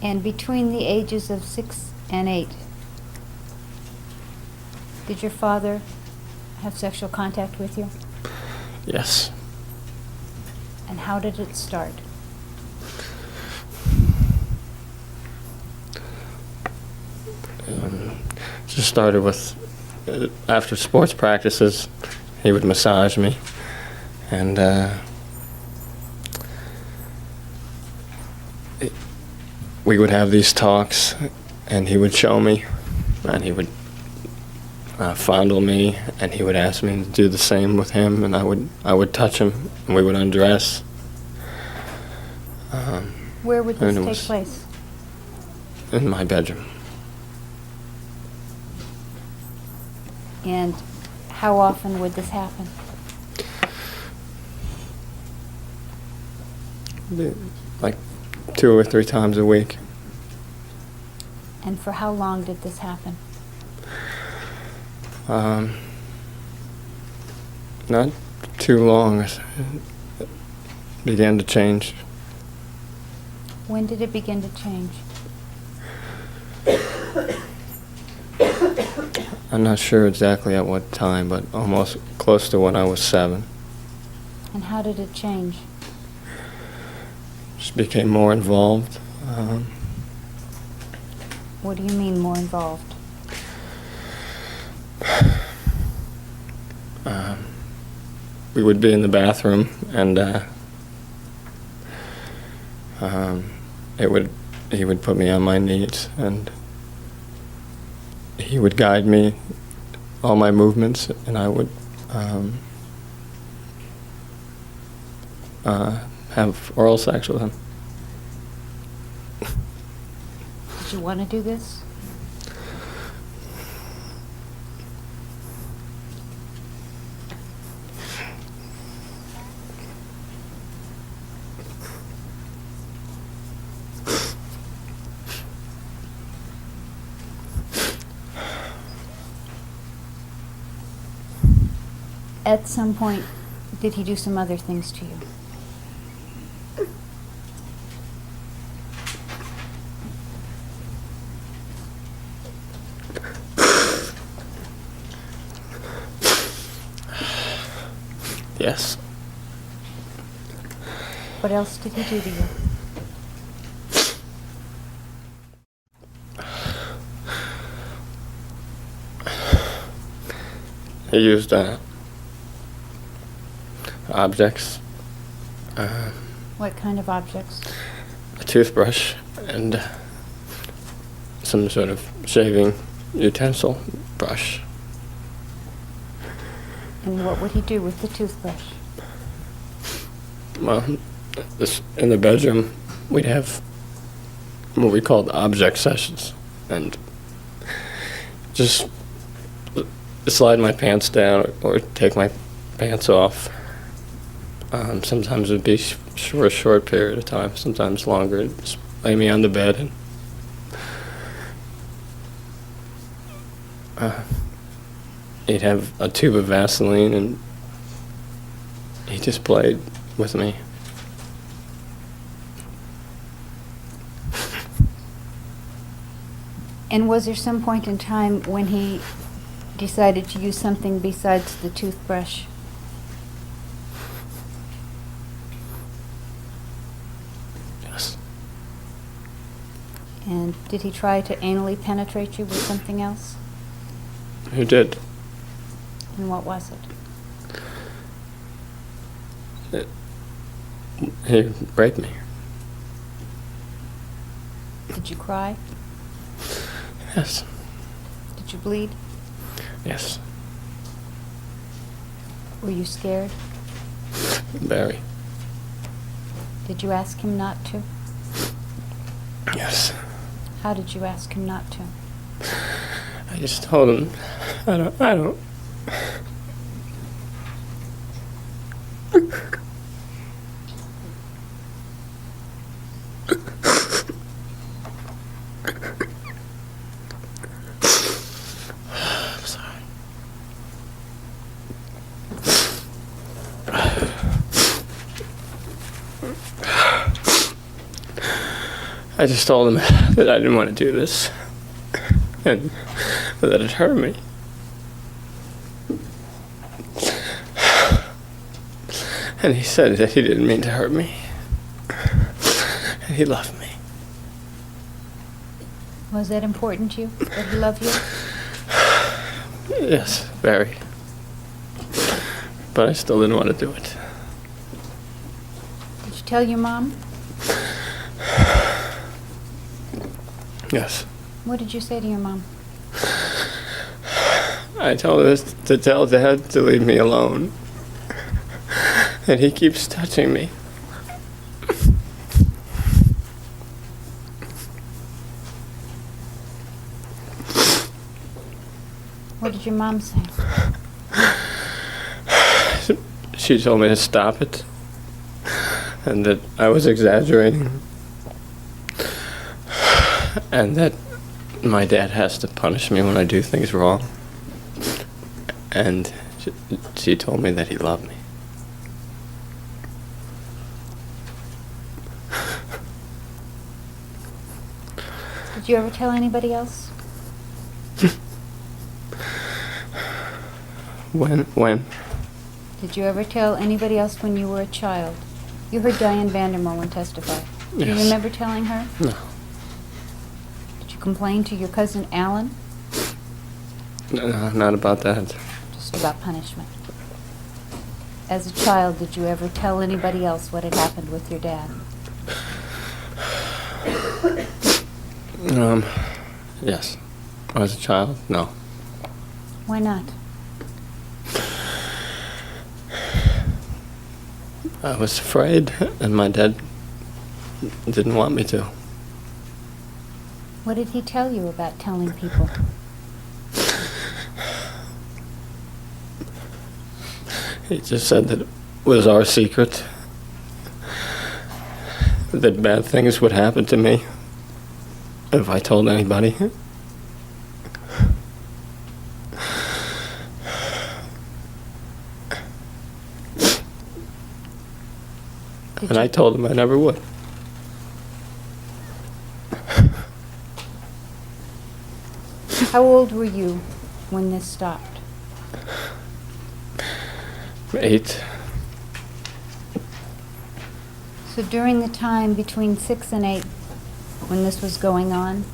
And between the ages of 6 and 8, did your father have sexual contact with you? Yes. And how did it start? Just started with, after sports practices, he would massage me, and we would have these talks, and he would show me, and he would fondle me, and he would ask me to do the same with him, and I would touch him, and we would undress. Where would this take place? In my bedroom. And how often would this happen? Like 2 or 3 times a week. And for how long did this happen? Not too long. It began to change. When did it begin to change? I'm not sure exactly at what time, but almost close to when I was 7. And how did it change? Just became more involved. What do you mean more involved? We would be in the bathroom, and he would put me on my knees, and he would guide me, all my movements, and I would have oral sex with him. Did you want to do this? At some point, did he do some other things to you? Yes. What else did he do to you? He used objects. What kind of objects? A toothbrush and some sort of shaving utensil brush. And what would he do with the toothbrush? Well, in the bedroom, we'd have what we called object sessions, and just slide my pants down or take my pants off. Sometimes it would be for a short period of time, sometimes longer. Just lay me on the bed and he'd have a tube of Vaseline, and he just played with me. And was there some point in time when he decided to use something besides the toothbrush? Yes. And did he try to anally penetrate you with something else? He did. And what was it? He raped me. Did you cry? Yes. Did you bleed? Yes. Were you scared? Very. Did you ask him not to? Yes. How did you ask him not to? I just told him, I don't. I'm sorry. I just told him that I didn't want to do this and that it hurt me. And he said that he didn't mean to hurt me. And he loved me. Was that important to you, that he loved you? Yes, very. But I still didn't want to do it. Did you tell your mom? Yes. What did you say to your mom? I told her to tell Dad to leave me alone. And he keeps touching me. What did your mom say? She told me to stop it. And that I was exaggerating. And that my dad has to punish me when I do things wrong. And she told me that he loved me. Did you ever tell anybody else? When? Did you ever tell anybody else when you were a child? You heard Diane Vandermolen testify. Do you Yes. remember telling her? No. Did you complain to your cousin Alan? No, not about that. Just about punishment. As a child, did you ever tell anybody else what had happened with your dad? Yes. As a child? No. Why not? I was afraid, and my dad didn't want me to. What did he tell you about telling people? He just said that it was our secret. That bad things would happen to me if I told anybody. And I told him I never would. How old were you when this stopped? 8. So during the time between 6 and 8, when this was going on,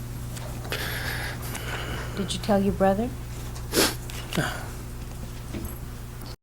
did you tell your brother? No.